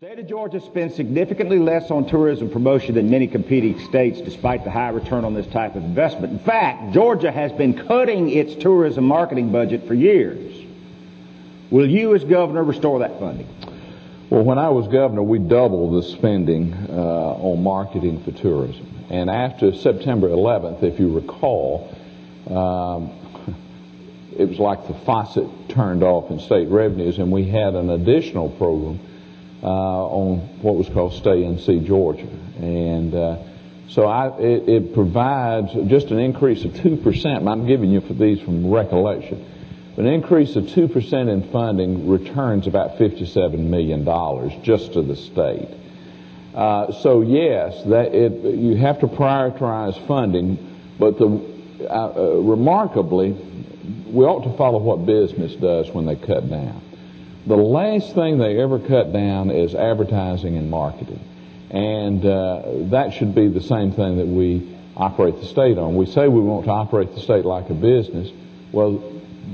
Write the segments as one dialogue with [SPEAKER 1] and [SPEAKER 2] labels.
[SPEAKER 1] The state of Georgia spends significantly less on tourism promotion than many competing states, despite the high return on this type of investment. In fact, Georgia has been cutting its tourism marketing budget for years. Will you, as governor, restore that funding?
[SPEAKER 2] Well, when I was governor, we doubled the spending on marketing for tourism. And after September 11th, if you recall, it was like the faucet turned off in state revenues, and we had an additional program on what was called Stay and See Georgia. And so it provides just an increase of 2%. I'm giving you these from recollection. An increase of 2% in funding returns about $57 million just to the state. So yes, you have to prioritize funding, but remarkably, we ought to follow what business does when they cut down. The last thing they ever cut down is advertising and marketing. And that should be the same thing that we operate the state on. We say we want to operate the state like a business. Well,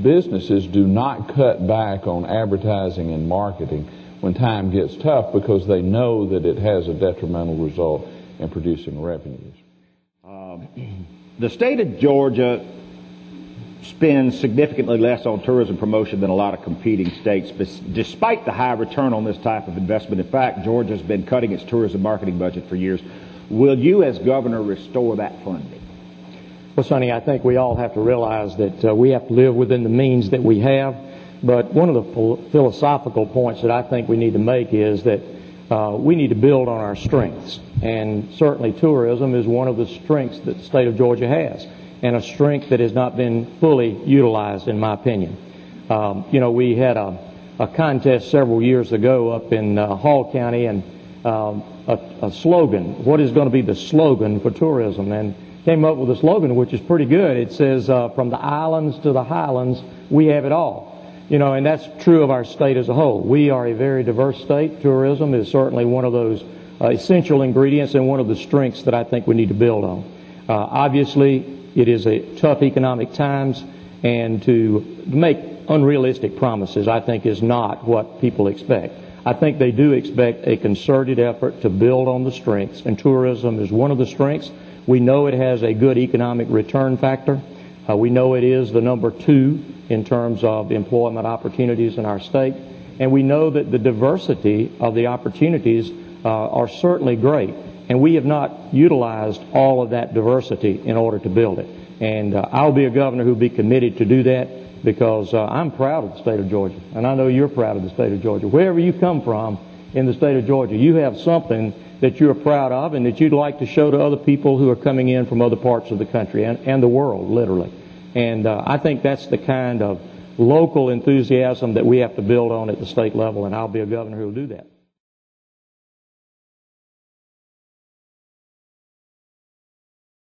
[SPEAKER 2] businesses do not cut back on advertising and marketing when time gets tough, because they know that it has a detrimental result in producing revenues.
[SPEAKER 1] The state of Georgia spends significantly less on tourism promotion than a lot of competing states, despite the high return on this type of investment. In fact, Georgia's been cutting its tourism marketing budget for years. Will you, as governor, restore that funding?
[SPEAKER 3] Well, Sonny, I think we all have to realize that we have to live within the means that we have. But one of the philosophical points that I think we need to make is that we need to build on our strengths. And certainly tourism is one of the strengths that the state of Georgia has, and a strength that has not been fully utilized, in my opinion. We had a contest several years ago up in Hall County, and a slogan, what is going to be the slogan for tourism? And came up with a slogan which is pretty good. It says, from the islands to the highlands, we have it all. And that's true of our state as a whole. We are a very diverse state. Tourism is certainly one of those essential ingredients and one of the strengths that I think we need to build on. Obviously, it is a tough economic times, and to make unrealistic promises, I think, is not what people expect. I think they do expect a concerted effort to build on the strengths, and tourism is one of the strengths. We know it has a good economic return factor. We know it is the number 2 in terms of employment opportunities in our state. And we know that the diversity of the opportunities are certainly great. And we have not utilized all of that diversity in order to build it. And I'll be a governor who will be committed to do that, because I'm proud of the state of Georgia. And I know you're proud of the state of Georgia. Wherever you come from in the state of Georgia, you have something that you're proud of and that you'd like to show to other people who are coming in from other parts of the country and the world, literally. And I think that's the kind of local enthusiasm that we have to build on at the state level, and I'll be a governor who will do that.